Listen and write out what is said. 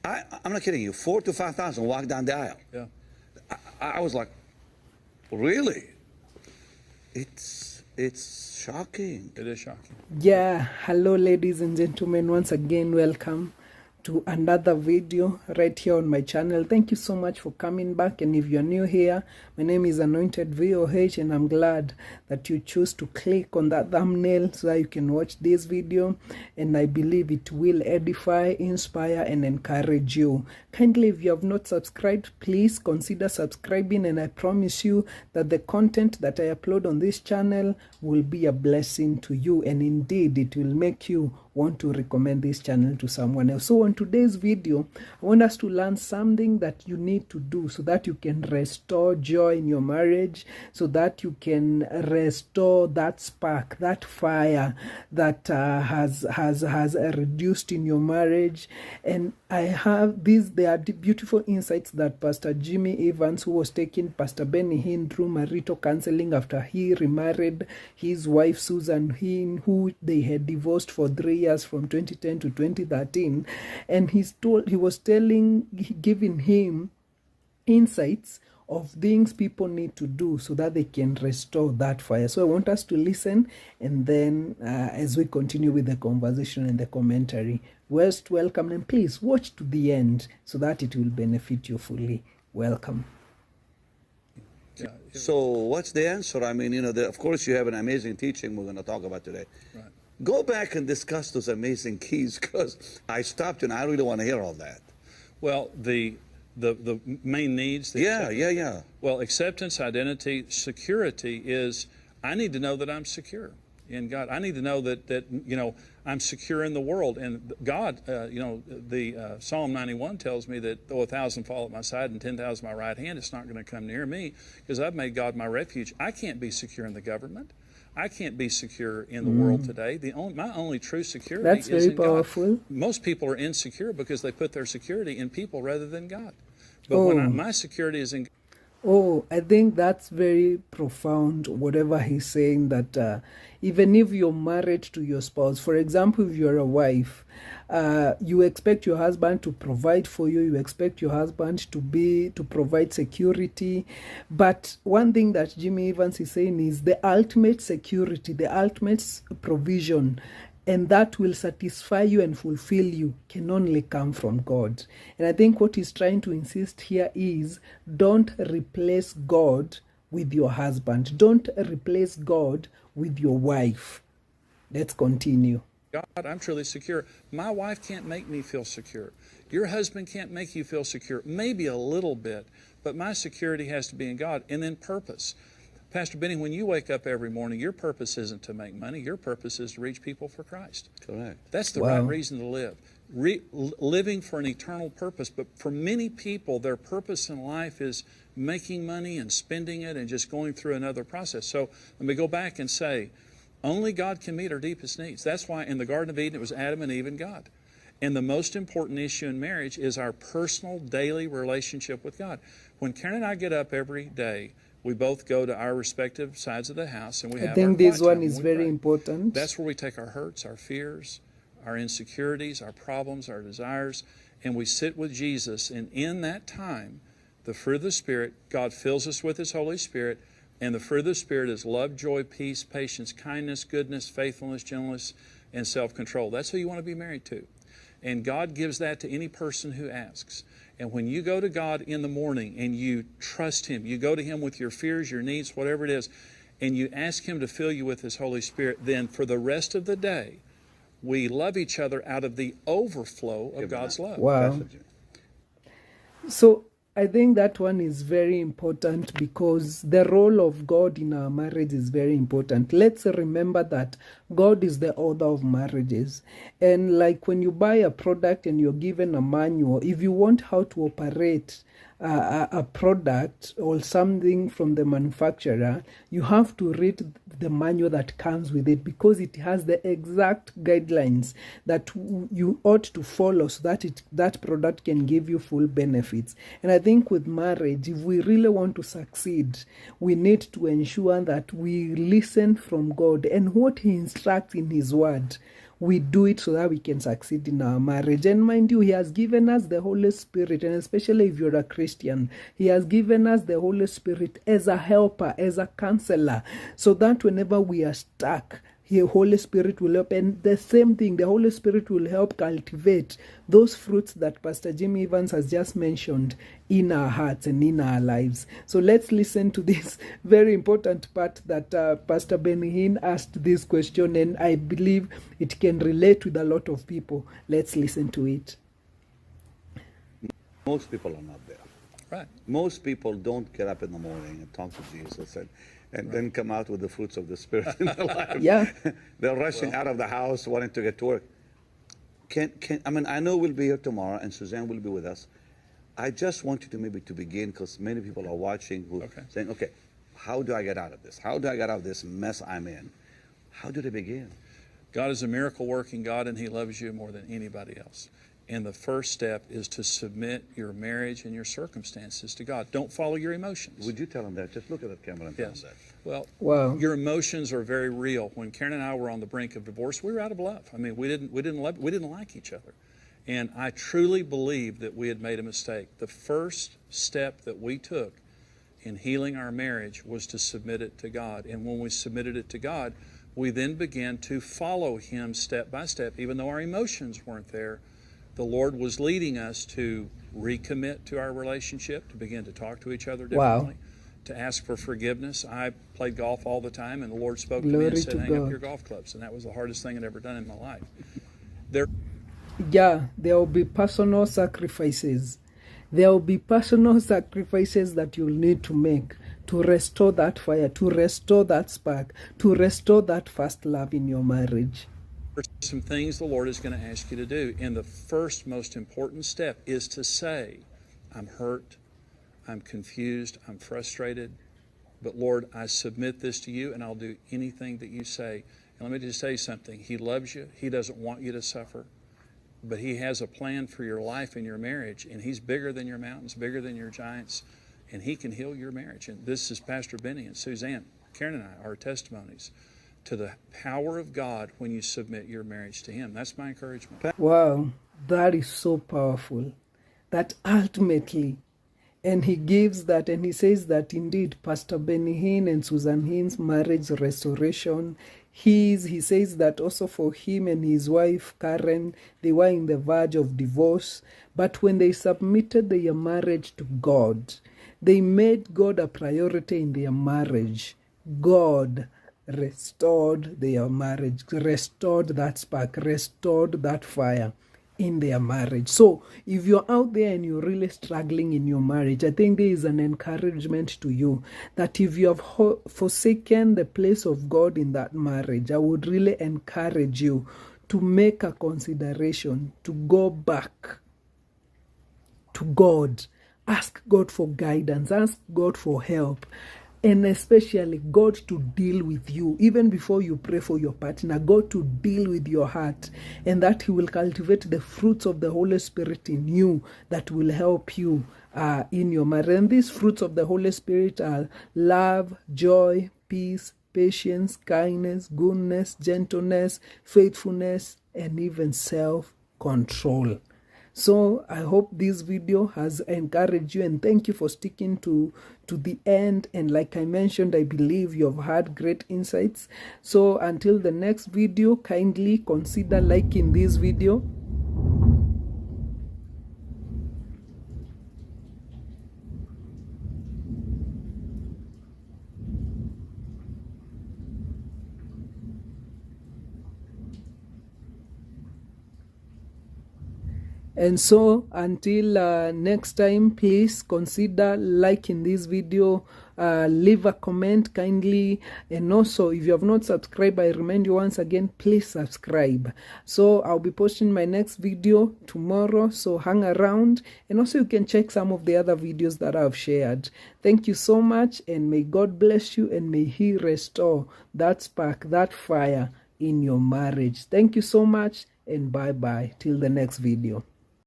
I'm not kidding you. 4,000 to 5,000 walked down the aisle. Yeah. I was like, really? It's shocking. It is shocking. Yeah, hello ladies and gentlemen, once again welcome to another video right here on my channel. Thank you so much for coming back, and if you're new here, my name is Anointed VOH, and I'm glad that you choose to click on that thumbnail so that you can watch this video, and I believe it will edify, inspire, and encourage you. Kindly, if you have not subscribed, please consider subscribing, and I promise you that the content that I upload on this channel will be a blessing to you, and indeed it will make you want to recommend this channel to someone else. So on today's video, I want us to learn something that you need to do so that you can restore joy in your marriage, so that you can restore that spark, that fire that has reduced in your marriage. And I have these, they are beautiful insights that Pastor Jimmy Evans, who was taking Pastor Benny Hinn through marital counseling after he remarried his wife Suzanne Hinn, who they had divorced for 3 years from 2010 to 2013, and he was giving him insights of things people need to do so that they can restore that fire. So I want us to listen, and then as we continue with the conversation and the commentary, welcome, and please watch to the end so that it will benefit you fully. Welcome. Yeah. So what's the answer? I mean, of course you have an amazing teaching we're going to talk about today. Right. Go back and discuss those amazing keys, because I stopped and I really want to hear all that. Well, the main needs. Yeah. Well, acceptance, identity, security is, I need to know that I'm secure in God. I need to know that I'm secure in the world. And God, the Psalm 91 tells me that though 1,000 fall at my side and 10,000 at my right hand, it's not going to come near me, because I've made God my refuge. I can't be secure in the government. I can't be secure in the world today. My only true security is in powerful. God. Most people are insecure because they put their security in people rather than God. But my security is in God. Oh, I think that's very profound, whatever he's saying, that even if you're married to your spouse, for example, if you're a wife, you expect your husband to provide for you, you expect your husband to provide security. But one thing that Jimmy Evans is saying is the ultimate security, the ultimate provision, and that will satisfy you and fulfill you, can only come from God. And I think what he's trying to insist here is, don't replace God with your husband. Don't replace God with your wife. Let's continue. God, I'm truly secure. My wife can't make me feel secure. Your husband can't make you feel secure. Maybe a little bit, but my security has to be in God. And then purpose. Pastor Benny, when you wake up every morning, your purpose isn't to make money. Your purpose is to reach people for Christ. Correct. That's the right reason to live. Living for an eternal purpose. But for many people, their purpose in life is making money and spending it and just going through another process. So let me go back and say, only God can meet our deepest needs. That's why in the Garden of Eden, it was Adam and Eve and God. And the most important issue in marriage is our personal daily relationship with God. When Karen and I get up every day, we both go to our respective sides of the house, and we have. I think this one is very important. That's where we take our hurts, our fears, our insecurities, our problems, our desires, and we sit with Jesus. And in that time, the fruit of the Spirit, God fills us with His Holy Spirit, and the fruit of the Spirit is love, joy, peace, patience, kindness, goodness, faithfulness, gentleness, and self-control. That's who you want to be married to. And God gives that to any person who asks. And when you go to God in the morning and you trust Him, you go to Him with your fears, your needs, whatever it is, and you ask Him to fill you with His Holy Spirit, then for the rest of the day, we love each other out of the overflow of God's love. Wow. So I think that one is very important, because the role of God in our marriage is very important. Let's remember that God is the author of marriages. And like when you buy a product and you're given a manual, if you want how to operate a product or something from the manufacturer, you have to read the manual that comes with it, because it has the exact guidelines that you ought to follow so that that product can give you full benefits. And I think with marriage, if we really want to succeed, we need to ensure that we listen from God and what He instructs in His Word. we do it so that we can succeed in our marriage. And mind you, he has given us the Holy Spirit, and especially if you're a Christian, he has given us the Holy Spirit as a helper, as a counselor, so that whenever we are stuck, the Holy Spirit will help. And the same thing, the Holy Spirit will help cultivate those fruits that Pastor Jimmy Evans has just mentioned in our hearts and in our lives. So let's listen to this very important part that Pastor Benny Hinn asked this question, and I believe it can relate with a lot of people. Let's listen to it. Most people are not there. Right. Most people don't get up in the morning and talk to Jesus and then come out with the fruits of the Spirit in their life. Yeah. They're rushing out of the house, wanting to get to work. I mean, I know we'll be here tomorrow, and Suzanne will be with us. I just want you to maybe to begin, because many people are watching who saying, okay, how do I get out of this? How do I get out of this mess I'm in? How do they begin? God is a miracle-working God, and he loves you more than anybody else. And the first step is to submit your marriage and your circumstances to God. Don't follow your emotions. Would you tell them that? Just look at that camera and tell them that. Well, wow. Your emotions are very real. When Karen and I were on the brink of divorce, we were out of love. I mean, we didn't like each other. And I truly believe that we had made a mistake. The first step that we took in healing our marriage was to submit it to God. And when we submitted it to God, we then began to follow him step by step. Even though our emotions weren't there, the Lord was leading us to recommit to our relationship, to begin to talk to each other differently, to ask for forgiveness. I played golf all the time, and the Lord spoke to me and said, hang up your golf clubs. And that was the hardest thing I'd ever done in my life. Yeah, there will be personal sacrifices. There will be personal sacrifices that you'll need to make to restore that fire, to restore that spark, to restore that first love in your marriage. There's some things the Lord is going to ask you to do. And the first most important step is to say, I'm hurt, I'm confused, I'm frustrated, but Lord, I submit this to you, and I'll do anything that you say. And let me just tell you something. He loves you. He doesn't want you to suffer. But he has a plan for your life and your marriage, and he's bigger than your mountains, bigger than your giants, and he can heal your marriage. And this is Pastor Benny and Suzanne, Karen and I, our testimonies to the power of God when you submit your marriage to him. That's my encouragement. Wow, that is so powerful. That ultimately, and he gives that, and he says that indeed Pastor Benny Hinn and Suzanne Hinn's marriage restoration, he says that also for him and his wife Karen, they were in the verge of divorce, but when they submitted their marriage to God, they made God a priority in their marriage. God restored their marriage, restored that spark, restored that fire in their marriage. So if you're out there and you're really struggling in your marriage, I think there is an encouragement to you that if you have forsaken the place of God in that marriage, I would really encourage you to make a consideration to go back to God. Ask God for guidance, ask God for help, and especially God to deal with you. Even before you pray for your partner, God to deal with your heart, and that he will cultivate the fruits of the Holy Spirit in you that will help you in your marriage. And these fruits of the Holy Spirit are love, joy, peace, patience, kindness, goodness, gentleness, faithfulness, and even self-control. So I hope this video has encouraged you, and thank you for sticking to the end. And like I mentioned, I believe you have had great insights. So until the next video, kindly consider liking this video. And so until next time, please consider liking this video, leave a comment kindly, and also if you have not subscribed, I remind you once again, please subscribe. So I'll be posting my next video tomorrow, so hang around, and also you can check some of the other videos that I've shared. Thank you so much, and may God bless you, and may he restore that spark, that fire in your marriage. Thank you so much, and bye-bye till the next video.